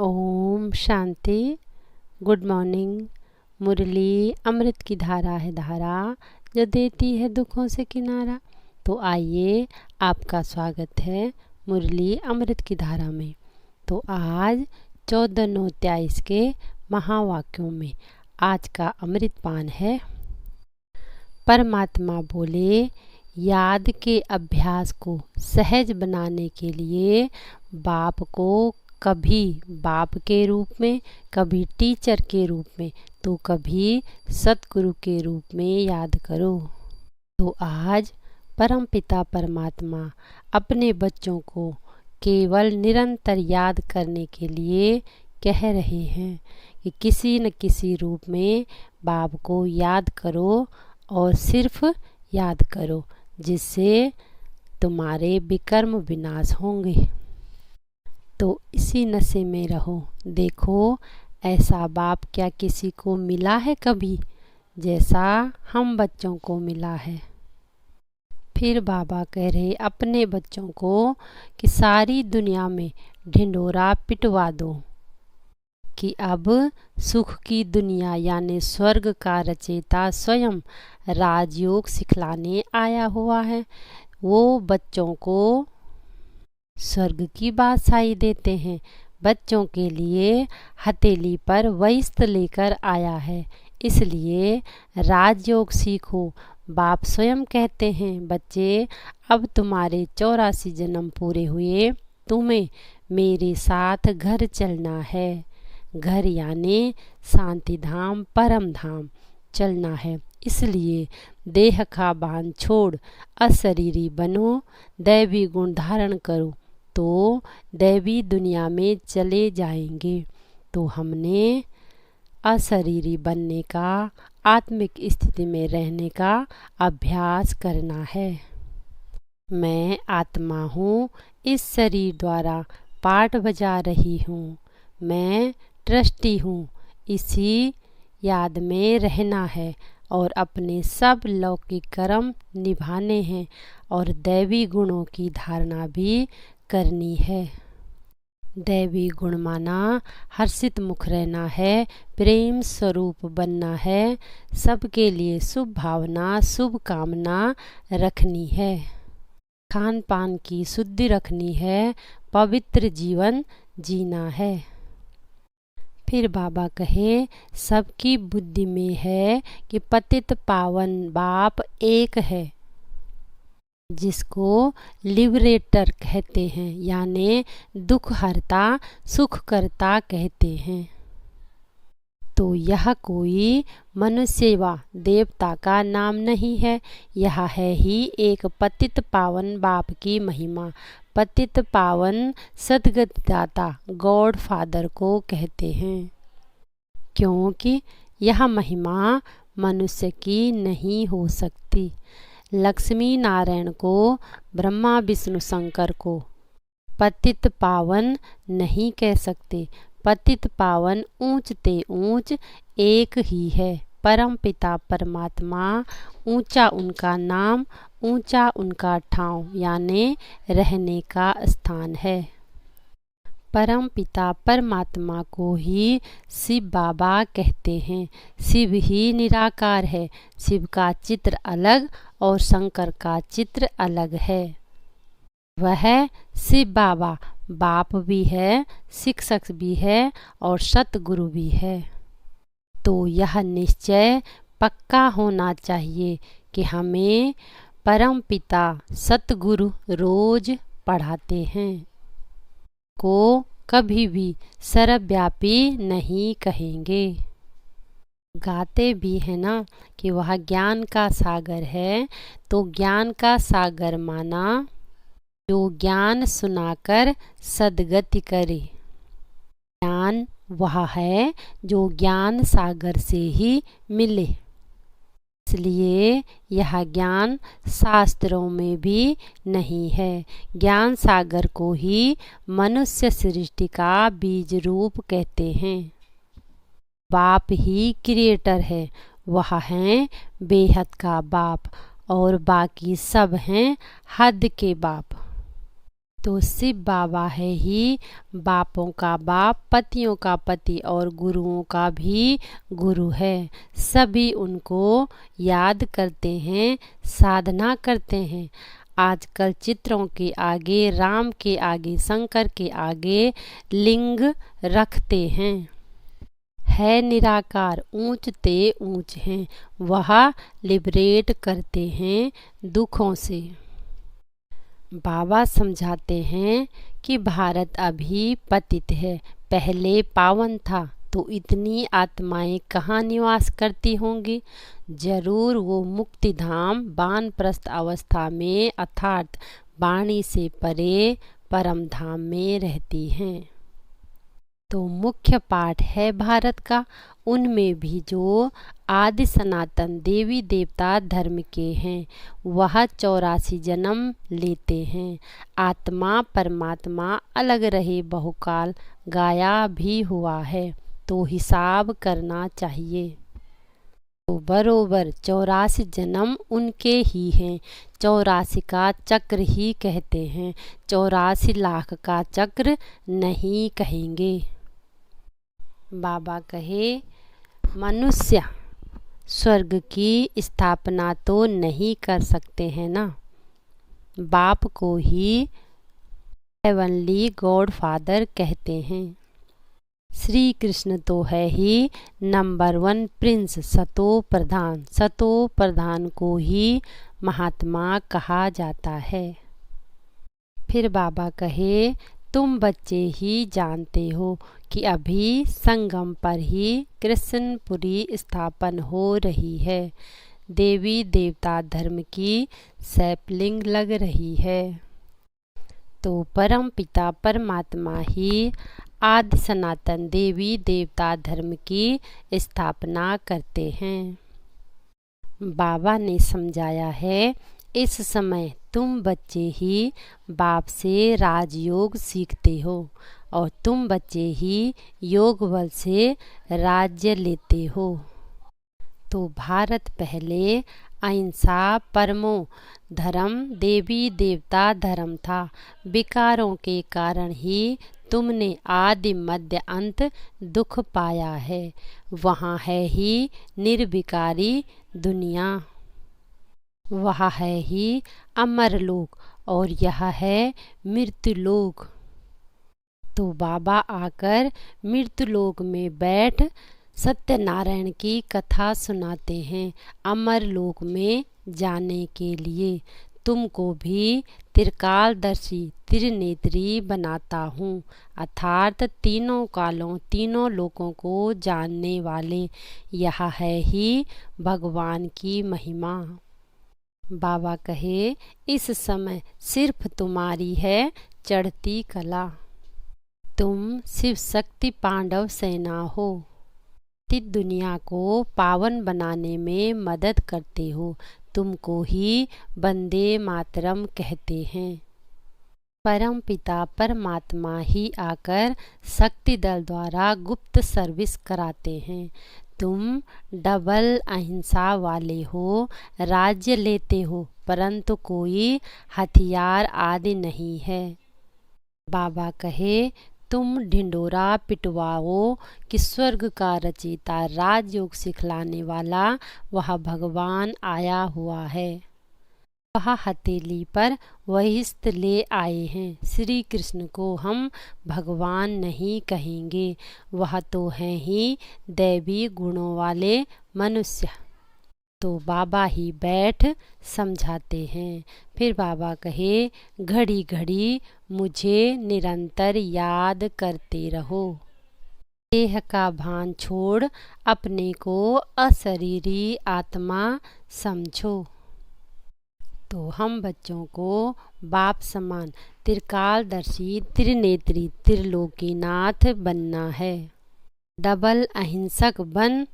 Om Shanti. Good morning. मुरली अमृत की धारा है धारा, जो देती है दुखों से किनारा। तो आइए, आपका स्वागत है मुरली अमृत की धारा में। तो आज 14:29 के महावाक्यों में आज का अमृत पान है। परमात्मा बोले, याद के अभ्यास को सहज बनाने के लिए बाप को कभी बाप के रूप में, कभी टीचर के रूप में, तो कभी सतगुरु के रूप में याद करो। तो आज परमपिता परमात्मा अपने बच्चों को केवल निरंतर याद करने के लिए कह रहे हैं कि किसी न किसी रूप में बाप को याद करो और सिर्फ याद करो, जिससे तुम्हारे विकर्म विनाश होंगे। तो इसी नशे में रहो। देखो, ऐसा बाप क्या किसी को मिला है कभी, जैसा हम बच्चों को मिला है। फिर बाबा कह रहे अपने बच्चों को कि सारी दुनिया में ढिंढोरा पिटवा दो कि अब सुख की दुनिया यानी स्वर्ग का रचयिता स्वयं राजयोग सिखलाने आया हुआ है। वो बच्चों को स्वर्ग की बादशाही देते हैं। बच्चों के लिए हथेली पर वस्त्र लेकर आया है, इसलिए राजयोग सीखो। बाप स्वयं कहते हैं, बच्चे अब तुम्हारे 84 जन्म पूरे हुए, तुम्हें मेरे साथ घर चलना है। घर यानी शांति धाम, परम धाम चलना है। इसलिए देह का बांध छोड़ अशरीरी बनो, दैवी गुण धारण करो, तो दैवी दुनिया में चले जाएंगे। तो हमने अशरीरी बनने का, आत्मिक स्थिति में रहने का अभ्यास करना है। मैं आत्मा हूँ, इस शरीर द्वारा पाठ बजा रही हूँ। मैं ट्रस्टी हूँ, इसी याद में रहना है और अपने सब लौकिक कर्म निभाने हैं और दैवी गुणों की धारणा भी करनी है। दैवी गुण माना हर्षित मुख रहना है, प्रेम स्वरूप बनना है, सबके लिए शुभ भावना, शुभ कामना रखनी है। खान पान की शुद्धि रखनी है, पवित्र जीवन जीना है। फिर बाबा कहे, सबकी बुद्धि में है कि पतित पावन बाप एक है, जिसको लिबरेटर कहते हैं, यानी दुख हरता सुख करता कहते हैं। तो यह कोई मनुष्य व देवता का नाम नहीं है, यह है ही एक पतित पावन बाप की महिमा। पतित पावन सद्गतिदाता गॉड फादर को कहते हैं, क्योंकि यह महिमा मनुष्य की नहीं हो सकती। लक्ष्मी नारायण को, ब्रह्मा विष्णु शंकर को पतित पावन नहीं कह सकते। पतित पावन ऊंच ते ऊंच एक ही है, परम पिता परमात्मा। ऊंचा उनका नाम, ऊंचा उनका ठाव यानी रहने का स्थान है। परम पिता परमात्मा को ही शिव बाबा कहते हैं। शिव ही निराकार है। शिव का चित्र अलग और शंकर का चित्र अलग है। वह शिव बाबा बाप भी है, शिक्षक भी है और सतगुरु भी है। तो यह निश्चय पक्का होना चाहिए कि हमें परम पिता सतगुरु रोज पढ़ाते हैं, को कभी भी सर्वव्यापी नहीं कहेंगे। गाते भी है ना कि वह ज्ञान का सागर है। तो ज्ञान का सागर माना जो ज्ञान सुनाकर सद्गति करे। ज्ञान वह है जो ज्ञान सागर से ही मिले। इसलिए यह ज्ञान शास्त्रों में भी नहीं है। ज्ञान सागर को ही मनुष्य सृष्टि का बीज रूप कहते हैं। बाप ही क्रिएटर है, वह है बेहद का बाप और बाकी सब हैं हद के बाप। तो शिव बाबा है ही बापों का बाप, पतियों का पति और गुरुओं का भी गुरु है। सभी उनको याद करते हैं, साधना करते हैं। आजकल चित्रों के आगे, राम के आगे, शंकर के आगे लिंग रखते हैं। है निराकार, ऊंच ते ऊंच हैं, वह लिबरेट करते हैं दुखों से। बाबा समझाते हैं कि भारत अभी पतित है, पहले पावन था, तो इतनी आत्माएं कहाँ निवास करती होंगी। जरूर वो मुक्तिधाम वानप्रस्थ अवस्था में अर्थात वाणी से परे परम धाम में रहती हैं। तो मुख्य पाठ है भारत का, उनमें भी जो आदि सनातन देवी देवता धर्म के हैं वह 84 जन्म लेते हैं। आत्मा परमात्मा अलग रहे बहुकाल, गाया भी हुआ है, तो हिसाब करना चाहिए। तो बरोबर 84 जन्म उनके ही हैं। 84 का चक्र ही कहते हैं, 84 लाख का चक्र नहीं कहेंगे। बाबा कहे मनुष्य स्वर्ग की स्थापना तो नहीं कर सकते हैं ना। बाप को ही हेवनली गॉड फादर कहते हैं। श्री कृष्ण तो है ही नंबर 1 प्रिंस, सतो प्रधान। सतो प्रधान को ही महात्मा कहा जाता है। फिर बाबा कहे तुम बच्चे ही जानते हो कि अभी संगम पर ही कृष्णपुरी स्थापन हो रही है। देवी देवता धर्म की सैपलिंग लग रही है। तो परम पिता परमात्मा ही आदि सनातन देवी देवता धर्म की स्थापना करते हैं। बाबा ने समझाया है इस समय तुम बच्चे ही बाप से राजयोग सीखते हो और तुम बच्चे ही योग बल से राज्य लेते हो। तो भारत पहले अहिंसा परमो धर्म देवी देवता धर्म था। विकारों के कारण ही तुमने आदि मध्य अंत दुख पाया है। वहाँ है ही निर्विकारी दुनिया, वह है ही अमर लोक और यह है मृत्यु लोक। तो बाबा आकर मृत्यु लोक में बैठ सत्यनारायण की कथा सुनाते हैं। अमर लोक में जाने के लिए तुमको भी त्रिकालदर्शी त्रिनेत्री बनाता हूँ, अर्थात तीनों कालों तीनों लोकों को जानने वाले। यह है ही भगवान की महिमा। बाबा कहे इस समय सिर्फ तुम्हारी है चढ़ती कला। तुम शिव शक्ति पांडव सेना हो, दुनिया को पावन बनाने में मदद करते हो। तुमको ही वंदे मातरम कहते हैं। परम पिता परमात्मा ही आकर शक्ति दल द्वारा गुप्त सर्विस कराते हैं। तुम डबल अहिंसा वाले हो, राज्य लेते हो, परंतु कोई हथियार आदि नहीं है। बाबा कहे तुम ढिंडोरा पिटवाओ कि स्वर्ग का रचयिता राजयोग सिखलाने वाला वह भगवान आया हुआ है। वह हथेली पर वहिस्त ले आए हैं। श्री कृष्ण को हम भगवान नहीं कहेंगे, वह तो हैं ही दैवी गुणों वाले मनुष्य। तो बाबा ही बैठ समझाते हैं। फिर बाबा कहे घड़ी घड़ी मुझे निरंतर याद करते रहो। देह का भान छोड़ अपने को अशरीरी आत्मा समझो। तो हम बच्चों को बाप समान त्रिकालदर्शी त्रिनेत्री त्रिलोकीनाथ बनना है। डबल अहिंसक बन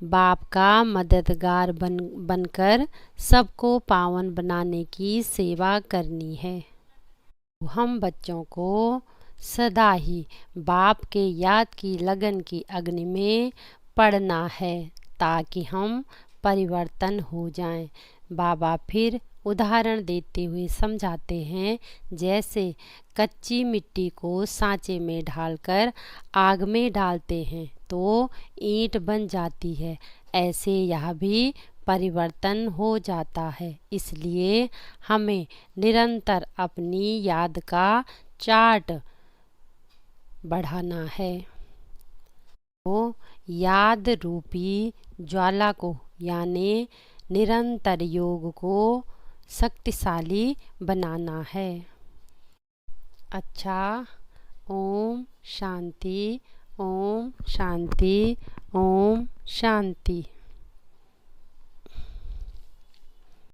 बाप का मददगार बनकर सबको पावन बनाने की सेवा करनी है। हम बच्चों को सदा ही बाप के याद की लगन की अग्नि में पड़ना है ताकि हम परिवर्तन हो जाएं। बाबा फिर उदाहरण देते हुए समझाते हैं। जैसे कच्ची मिट्टी को सांचे में ढालकर आग में डालते हैं तो ईंट बन जाती है, ऐसे यह भी परिवर्तन हो जाता है। इसलिए हमें निरंतर अपनी याद का चार्ट बढ़ाना है। तो याद रूपी ज्वाला को यानी निरंतर योग को शक्तिशाली बनाना है। अच्छा, ओम शांति, ओम शांति, ओम शांति।